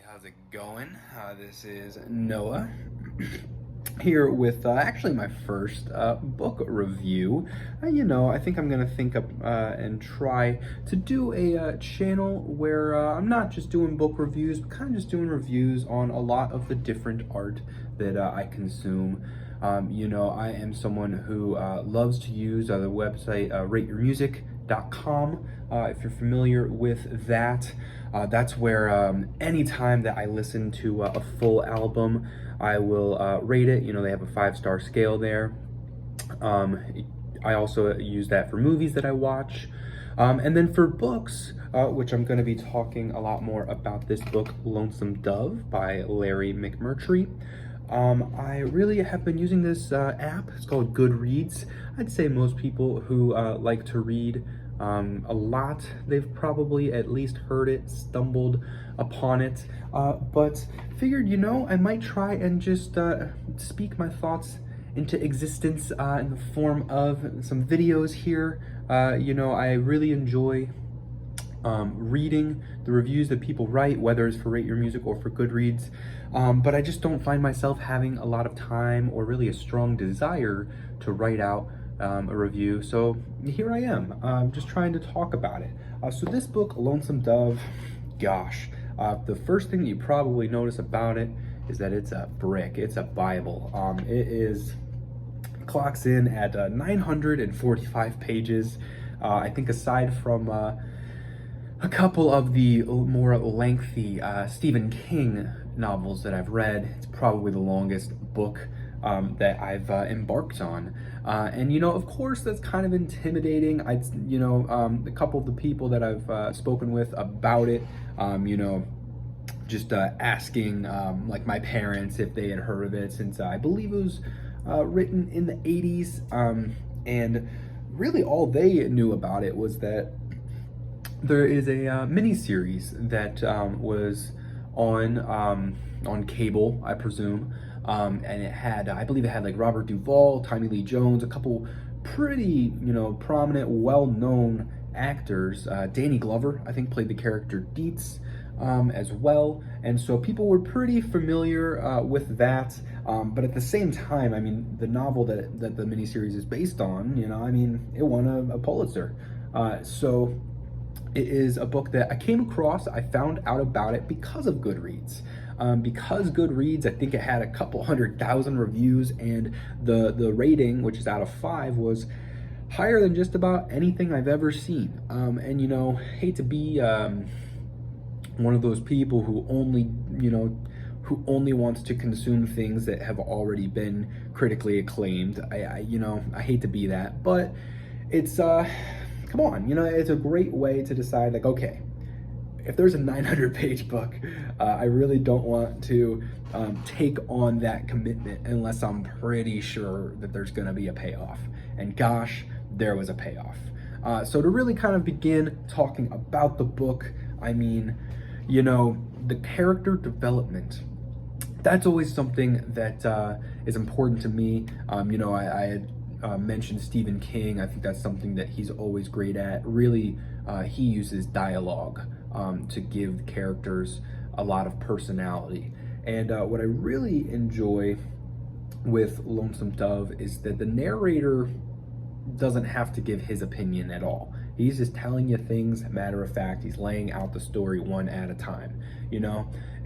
how's it going? This is Noah here with actually my first book review. I think I'm gonna think up and try to do a channel where I'm not just doing book reviews, but kind of just doing reviews on a lot of the different art that I consume. I am someone who loves to use the website rateyourmusic.com. If you're familiar with that, that's where anytime that I listen to a full album, I will rate it. They have a 5-star scale there. I also use that for movies that I watch. And then for books, which I'm going to be talking a lot more about this book, Lonesome Dove by Larry McMurtry. I really have been using this app. It's called Goodreads. I'd say most people who like to read a lot, they've probably at least heard it, stumbled upon it, but figured, I might try and just speak my thoughts into existence in the form of some videos here. I really enjoy reading the reviews that people write, whether it's for Rate Your Music or for Goodreads, but I just don't find myself having a lot of time or really a strong desire to write out a review. So here I am, just trying to talk about it. So this book, Lonesome Dove, gosh, the first thing that you probably notice about it is that it's a brick. It's a Bible. Clocks in at 945 pages. I think aside from a couple of the more lengthy Stephen King novels that I've read, it's probably the longest book that I've embarked on. And of course, that's kind of intimidating. A couple of the people that I've spoken with about it, just asking like my parents if they had heard of it, since I believe it was written in the 80s. And really all they knew about it was that there is a mini-series that was on cable, I presume, and it had, I believe it had like Robert Duvall, Tommy Lee Jones, a couple pretty, prominent, well-known actors. Danny Glover, I think, played the character Dietz as well, and so people were pretty familiar with that. But at the same time, the novel that the miniseries is based on, it won a Pulitzer. So it is a book that I came across. I found out about it because of Goodreads. Because Goodreads, I think it had a couple 100,000 reviews, and the rating, which is out of 5, was higher than just about anything I've ever seen. And hate to be one of those people who only wants to consume things that have already been critically acclaimed. I hate to be that, but it's come on, it's a great way to decide, like, okay, if there's a 900-page book, I really don't want to take on that commitment unless I'm pretty sure that there's gonna be a payoff. And gosh, there was a payoff. So to really kind of begin talking about the book, the character development, that's always something that is important to me. I had mentioned Stephen King. I think that's something that he's always great at. Really, he uses dialogue to give characters a lot of personality. And what I really enjoy with Lonesome Dove is that the narrator doesn't have to give his opinion at all. He's just telling you things matter of fact. He's laying out the story one at a time,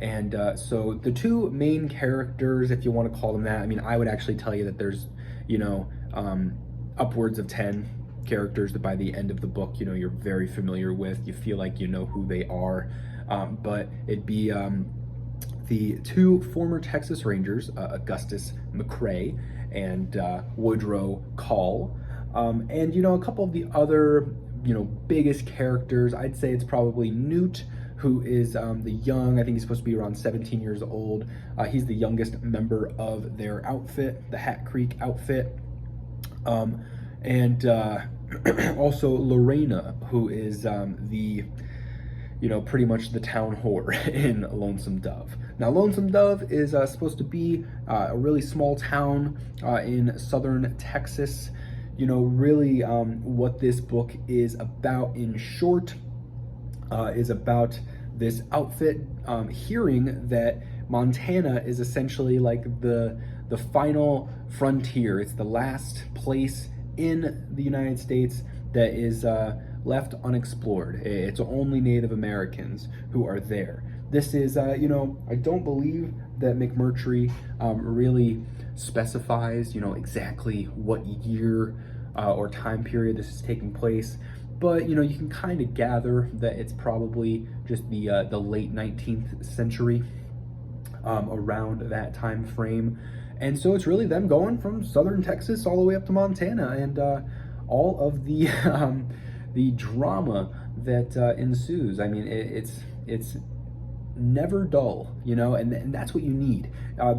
And so the two main characters, if you want to call them that, I would actually tell you that there's, upwards of 10 characters that by the end of the book, you're very familiar with. You feel like you know who they are. But it'd be the two former Texas Rangers, Augustus McRae and Woodrow Call. And a couple of the other biggest characters, I'd say it's probably Newt, who is the young, I think he's supposed to be around 17 years old. He's the youngest member of their outfit, the Hat Creek outfit. And also Lorena, who is the, pretty much the town whore in Lonesome Dove. Now, Lonesome Dove is supposed to be a really small town in southern Texas. Really what this book is about, in short, is about this outfit, hearing that Montana is essentially like the final frontier. It's the last place in the United States that is left unexplored. It's only Native Americans who are there. This is, you know, I don't believe that McMurtry really specifies, you know, exactly what year or time period this is taking place, but you know, you can kind of gather that it's probably just the late 19th century, around that time frame. And so it's really them going from southern Texas all the way up to Montana, and all of the the drama that ensues. I mean, it's never dull, you know, and that's what you need. The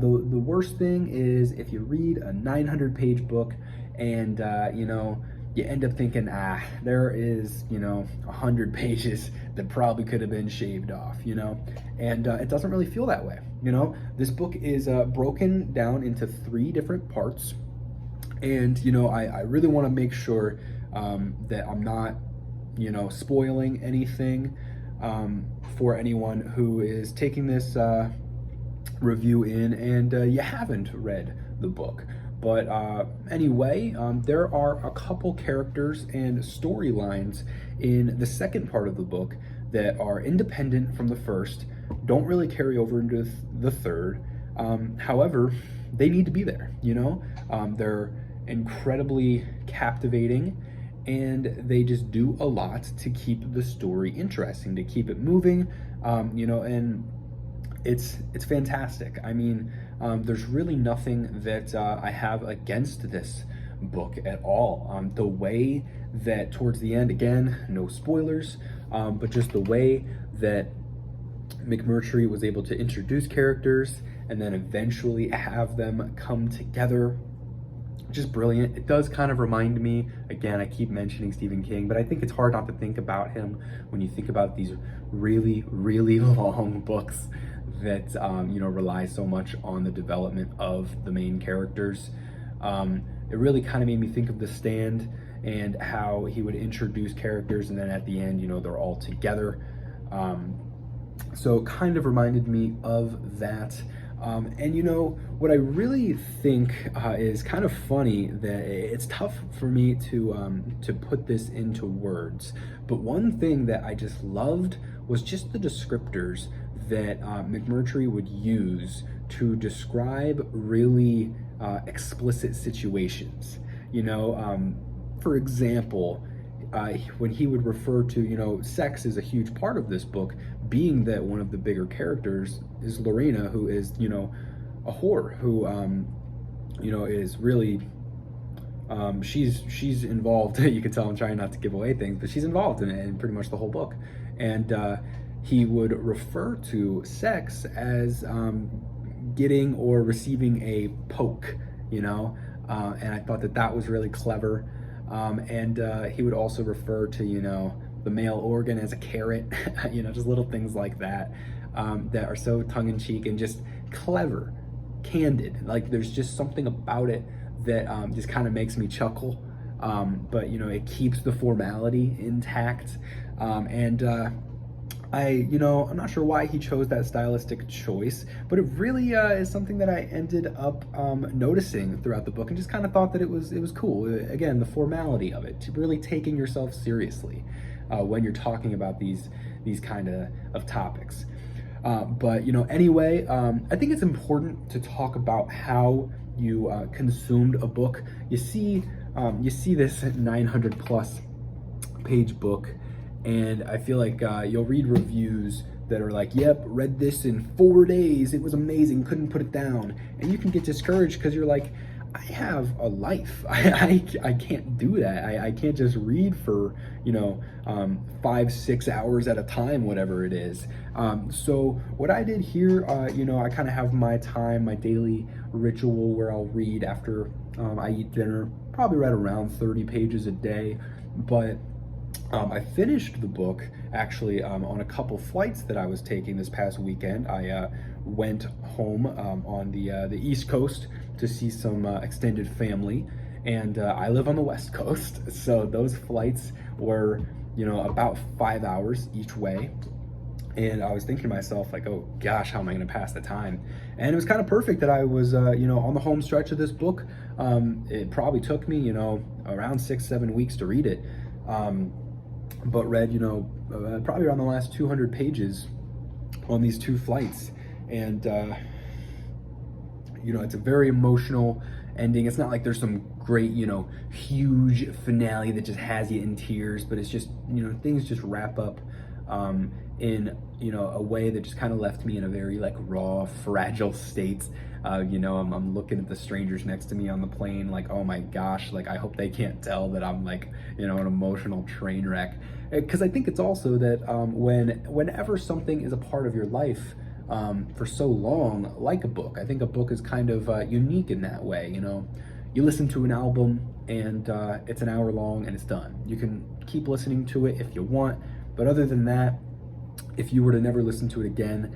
worst thing is if you read a 900-page book and you know, you end up thinking, there is, you know, 100 pages that probably could have been shaved off, you know, and it doesn't really feel that way. You know, this book is broken down into 3 different parts, and you know, I really want to make sure that I'm not, you know, spoiling anything for anyone who is taking this review in and you haven't read the book. But anyway, there are a couple characters and storylines in the second part of the book that are independent from the first, don't really carry over into the third. However, they need to be there, you know? They're incredibly captivating, and they just do a lot to keep the story interesting, to keep it moving, you know, and it's fantastic. I mean, there's really nothing that I have against this book at all. The way that towards the end, again, no spoilers, but just the way that McMurtry was able to introduce characters and then eventually have them come together, just brilliant. It does kind of remind me, again, I keep mentioning Stephen King, but I think it's hard not to think about him when you think about these really, really long books that you know, rely so much on the development of the main characters. It really kind of made me think of The Stand and how he would introduce characters and then at the end, you know, they're all together. So it kind of reminded me of that. And you know, what I really think is kind of funny, that it's tough for me to put this into words, but one thing that I just loved was just the descriptors that McMurtry would use to describe really explicit situations. You know, for example, when he would refer to, you know, sex is a huge part of this book, being that one of the bigger characters is Lorena, who is, you know, a whore, who, you know, is really, she's involved. You can tell I'm trying not to give away things, but she's involved in pretty much the whole book. And he would refer to sex as getting or receiving a poke, you know, and I thought that that was really clever. And he would also refer to, you know, the male organ as a carrot, you know, just little things like that, that are so tongue-in-cheek and just clever, candid. Like, there's just something about it that just kind of makes me chuckle, but, you know, it keeps the formality intact. And you know, I'm not sure why he chose that stylistic choice, but it really is something that I ended up noticing throughout the book, and just kind of thought that it was cool. Again, the formality of it, really taking yourself seriously when you're talking about these kind of topics. But you know, anyway, I think it's important to talk about how you consumed a book. You see this 900 plus page book, and I feel like you'll read reviews that are like, yep, read this in 4 days, it was amazing, couldn't put it down. And you can get discouraged because you're like, I have a life. I can't do that. I can't just read for, you know, 5-6 hours at a time, whatever it is. So what I did here, you know, I kind of have my time, my daily ritual where I'll read after I eat dinner, probably read around 30 pages a day. But I finished the book actually on a couple flights that I was taking this past weekend. I went home on the East Coast to see some extended family, and I live on the West Coast, so those flights were, you know, about 5 hours each way. And I was thinking to myself, like, oh gosh, how am I going to pass the time? And it was kind of perfect that I was, on the home stretch of this book. It probably took me, around 6, 7 weeks to read it. But read, probably around the last 200 pages on these 2 flights. And, it's a very emotional ending. It's not like there's some great, huge finale that just has you in tears, but it's just, things just wrap up in a way that just kind of left me in a very like raw, fragile state. I'm looking at the strangers next to me on the plane, like, oh my gosh, like I hope they can't tell that I'm like, an emotional train wreck. Because I think it's also that whenever something is a part of your life for so long, like a book, I think a book is kind of unique in that way. You listen to an album and it's an hour long and it's done. You can keep listening to it if you want, but other than that, if you were to never listen to it again,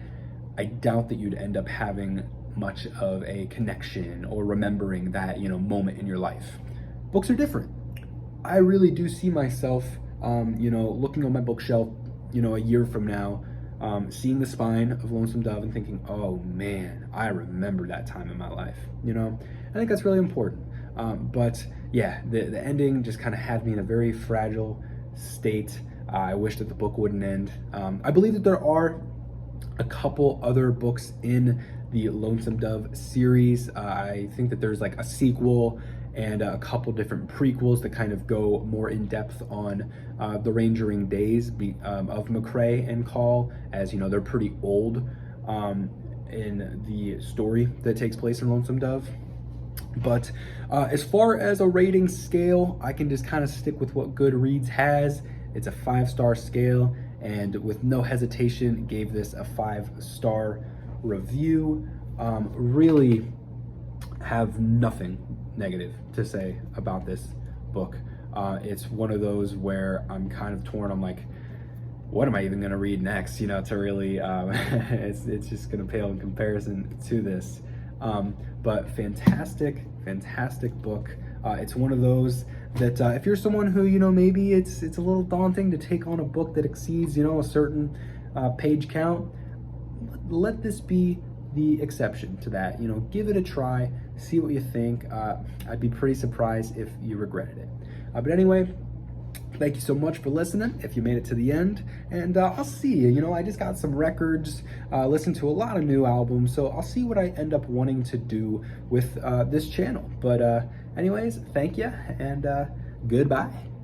I doubt that you'd end up having much of a connection or remembering that, moment in your life. Books are different. I really do see myself, looking on my bookshelf, a year from now, seeing the spine of Lonesome Dove and thinking, oh man, I remember that time in my life. I think that's really important. But yeah, the ending just kind of had me in a very fragile state. I wish that the book wouldn't end. I believe that there are a couple other books in the Lonesome Dove series. I think that there's like a sequel and a couple different prequels that kind of go more in depth on the rangering days of McMurtry and Call, as they're pretty old in the story that takes place in Lonesome Dove. But as far as a rating scale, I can just kind of stick with what Goodreads has. It's a 5-star scale, and with no hesitation, gave this a 5-star review. Really have nothing negative to say about this book. It's one of those where I'm kind of torn. I'm like, what am I even going to read next? To really, it's just going to pale in comparison to this. But fantastic book. It's one of those that if you're someone who, maybe it's a little daunting to take on a book that exceeds, a certain page count, let this be the exception to that. Give it a try, see what you think. I'd be pretty surprised if you regretted it. But anyway, thank you so much for listening, if you made it to the end, and I'll see you. I just got some records, listened to a lot of new albums, so I'll see what I end up wanting to do with this channel. But anyways, thank you, and goodbye.